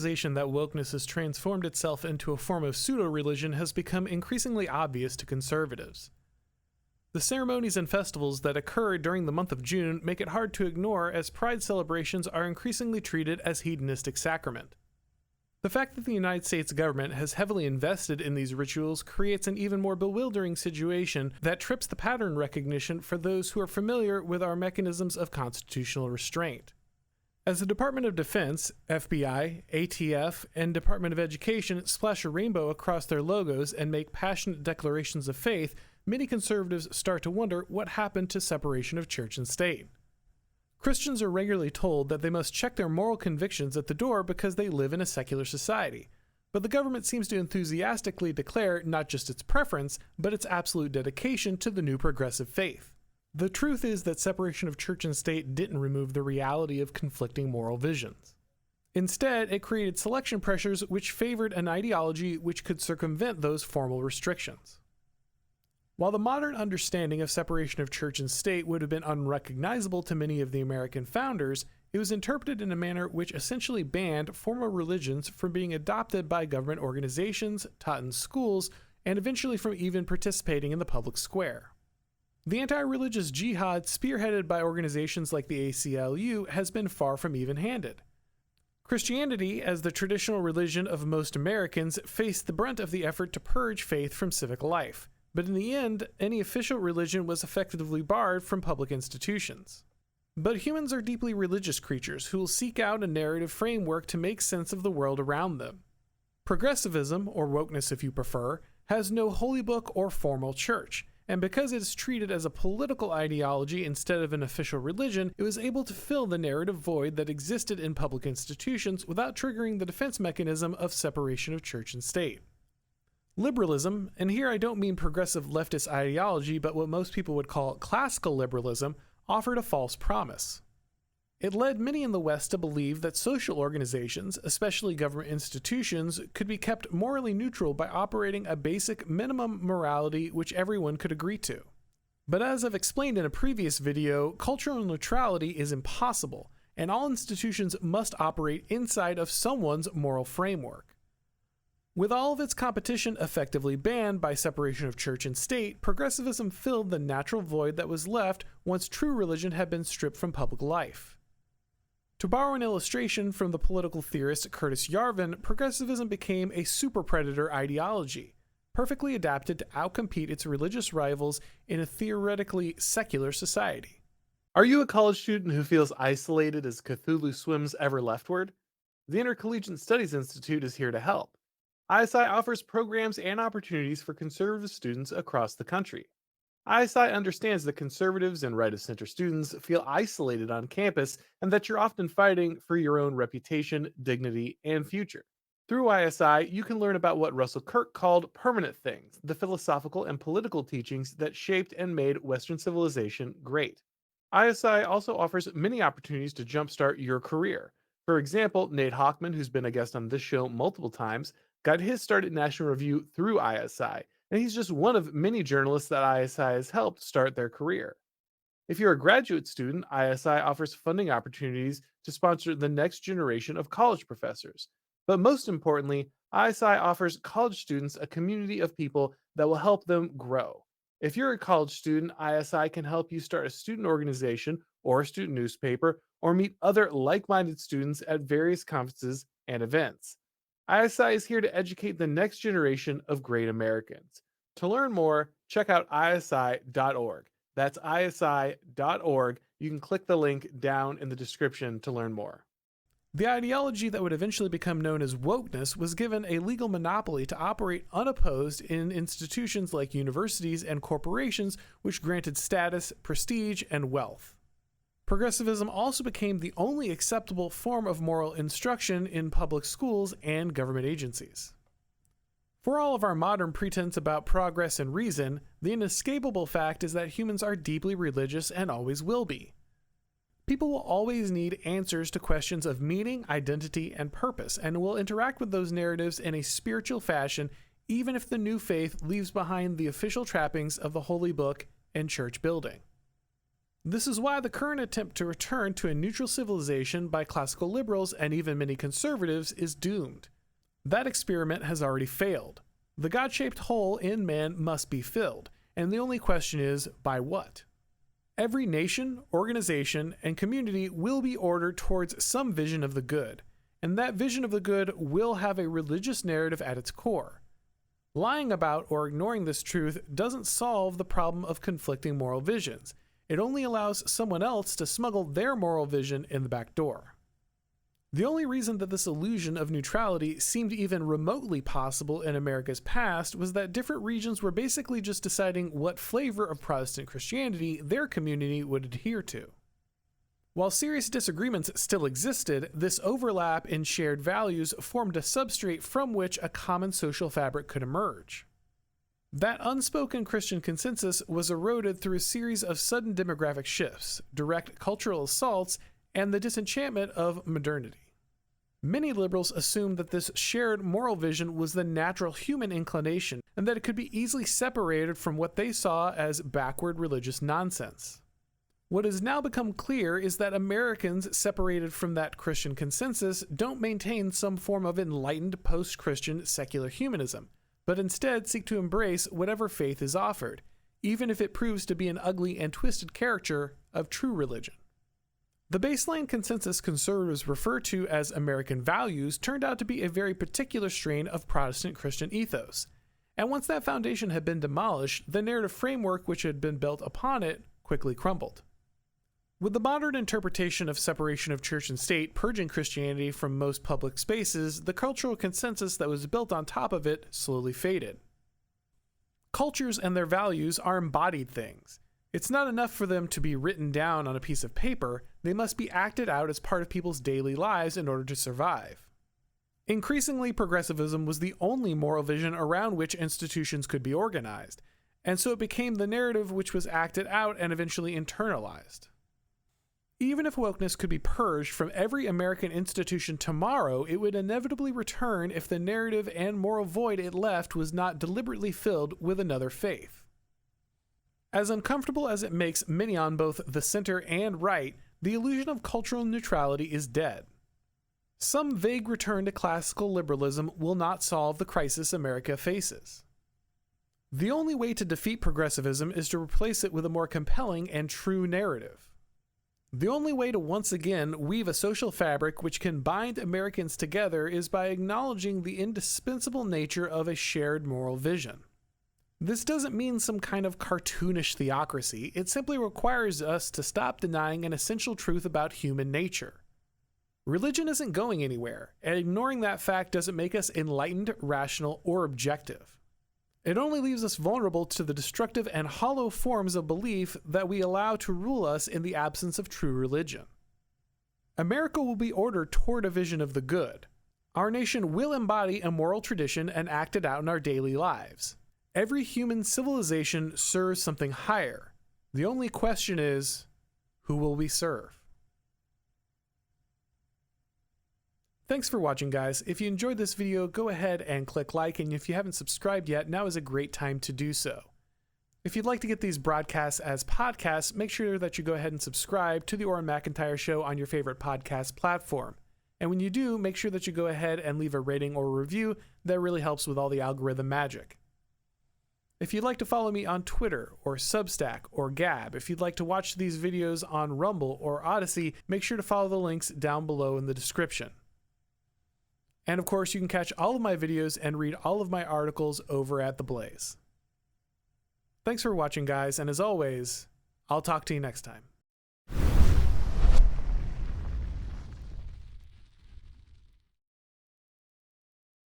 realization that wokeness has transformed itself into a form of pseudo-religion has become increasingly obvious to conservatives. The ceremonies and festivals that occur during the month of June make it hard to ignore, as pride celebrations are increasingly treated as hedonistic sacrament. The fact that the United States government has heavily invested in these rituals creates an even more bewildering situation that trips the pattern recognition for those who are familiar with our mechanisms of constitutional restraint. As the Department of Defense, FBI, ATF, and Department of Education splash a rainbow across their logos and make passionate declarations of faith, many conservatives start to wonder what happened to separation of church and state. Christians are regularly told that they must check their moral convictions at the door because they live in a secular society, but the government seems to enthusiastically declare not just its preference, but its absolute dedication to the new progressive faith. The truth is that separation of church and state didn't remove the reality of conflicting moral visions. Instead, it created selection pressures which favored an ideology which could circumvent those formal restrictions. While the modern understanding of separation of church and state would have been unrecognizable to many of the American founders, it was interpreted in a manner which essentially banned formal religions from being adopted by government organizations, taught in schools, and eventually from even participating in the public square. The anti-religious jihad spearheaded by organizations like the ACLU has been far from even-handed. Christianity, as the traditional religion of most Americans, faced the brunt of the effort to purge faith from civic life, but in the end, any official religion was effectively barred from public institutions. But humans are deeply religious creatures who will seek out a narrative framework to make sense of the world around them. Progressivism, or wokeness if you prefer, has no holy book or formal church, and because it is treated as a political ideology instead of an official religion, it was able to fill the narrative void that existed in public institutions without triggering the defense mechanism of separation of church and state. Liberalism, and here I don't mean progressive leftist ideology, but what most people would call classical liberalism, offered a false promise. It led many in the West to believe that social organizations, especially government institutions, could be kept morally neutral by operating a basic minimum morality which everyone could agree to. But as I've explained in a previous video, cultural neutrality is impossible, and all institutions must operate inside of someone's moral framework. With all of its competition effectively banned by separation of church and state, progressivism filled the natural void that was left once true religion had been stripped from public life. To borrow an illustration from the political theorist Curtis Yarvin, progressivism became a super-predator ideology, perfectly adapted to outcompete its religious rivals in a theoretically secular society. Are you a college student who feels isolated as Cthulhu swims ever leftward? The Intercollegiate Studies Institute is here to help. ISI offers programs and opportunities for conservative students across the country. ISI understands that conservatives and right-of-center students feel isolated on campus and that you're often fighting for your own reputation, dignity, and future. Through ISI, you can learn about what Russell Kirk called permanent things, the philosophical and political teachings that shaped and made Western civilization great. ISI also offers many opportunities to jumpstart your career. For example, Nate Hochman, who's been a guest on this show multiple times, got his start at National Review through ISI, and he's just one of many journalists that ISI has helped start their career. If you're a graduate student, ISI offers funding opportunities to sponsor the next generation of college professors. But most importantly, ISI offers college students a community of people that will help them grow. If you're a college student, ISI can help you start a student organization or a student newspaper or meet other like-minded students at various conferences and events. ISI is here to educate the next generation of great Americans. To learn more, check out isi.org. That's isi.org. You can click the link down in the description to learn more. The ideology that would eventually become known as wokeness was given a legal monopoly to operate unopposed in institutions like universities and corporations, which granted status, prestige, and wealth. Progressivism also became the only acceptable form of moral instruction in public schools and government agencies. For all of our modern pretense about progress and reason, the inescapable fact is that humans are deeply religious and always will be. People will always need answers to questions of meaning, identity, and purpose, and will interact with those narratives in a spiritual fashion, even if the new faith leaves behind the official trappings of the holy book and church building. This is why the current attempt to return to a neutral civilization by classical liberals and even many conservatives is doomed. That experiment has already failed. The God-shaped hole in man must be filled, and the only question is, by what? Every nation, organization, and community will be ordered towards some vision of the good, and that vision of the good will have a religious narrative at its core. Lying about or ignoring this truth doesn't solve the problem of conflicting moral visions. It only allows someone else to smuggle their moral vision in the back door. The only reason that this illusion of neutrality seemed even remotely possible in America's past was that different regions were basically just deciding what flavor of Protestant Christianity their community would adhere to. While serious disagreements still existed, this overlap in shared values formed a substrate from which a common social fabric could emerge. That unspoken Christian consensus was eroded through a series of sudden demographic shifts, direct cultural assaults, and the disenchantment of modernity. Many liberals assumed that this shared moral vision was the natural human inclination and that it could be easily separated from what they saw as backward religious nonsense. What has now become clear is that Americans separated from that Christian consensus don't maintain some form of enlightened post-Christian secular humanism, but instead seek to embrace whatever faith is offered, even if it proves to be an ugly and twisted caricature of true religion. The baseline consensus conservatives refer to as American values turned out to be a very particular strain of Protestant Christian ethos, and once that foundation had been demolished, the narrative framework which had been built upon it quickly crumbled. With the modern interpretation of separation of church and state purging Christianity from most public spaces, the cultural consensus that was built on top of it slowly faded. Cultures and their values are embodied things. It's not enough for them to be written down on a piece of paper, they must be acted out as part of people's daily lives in order to survive. Increasingly, progressivism was the only moral vision around which institutions could be organized, and so it became the narrative which was acted out and eventually internalized. Even if wokeness could be purged from every American institution tomorrow, it would inevitably return if the narrative and moral void it left was not deliberately filled with another faith. As uncomfortable as it makes many on both the center and right, the illusion of cultural neutrality is dead. Some vague return to classical liberalism will not solve the crisis America faces. The only way to defeat progressivism is to replace it with a more compelling and true narrative. The only way to once again weave a social fabric which can bind Americans together is by acknowledging the indispensable nature of a shared moral vision. This doesn't mean some kind of cartoonish theocracy, it simply requires us to stop denying an essential truth about human nature. Religion isn't going anywhere, and ignoring that fact doesn't make us enlightened, rational, or objective. It only leaves us vulnerable to the destructive and hollow forms of belief that we allow to rule us in the absence of true religion. America will be ordered toward a vision of the good. Our nation will embody a moral tradition and act it out in our daily lives. Every human civilization serves something higher. The only question is, who will we serve? Thanks for watching, guys. If you enjoyed this video, go ahead and click like, and if you haven't subscribed yet, now is a great time to do so. If you'd like to get these broadcasts as podcasts, make sure that you go ahead and subscribe to the Auron MacIntyre Show on your favorite podcast platform. And when you do, make sure that you go ahead and leave a rating or a review. That really helps with all the algorithm magic. If you'd like to follow me on Twitter or Substack or Gab, if you'd like to watch these videos on Rumble or Odyssey, make sure to follow the links down below in the description. And of course, you can catch all of my videos and read all of my articles over at The Blaze. Thanks for watching, guys, and as always, I'll talk to you next time.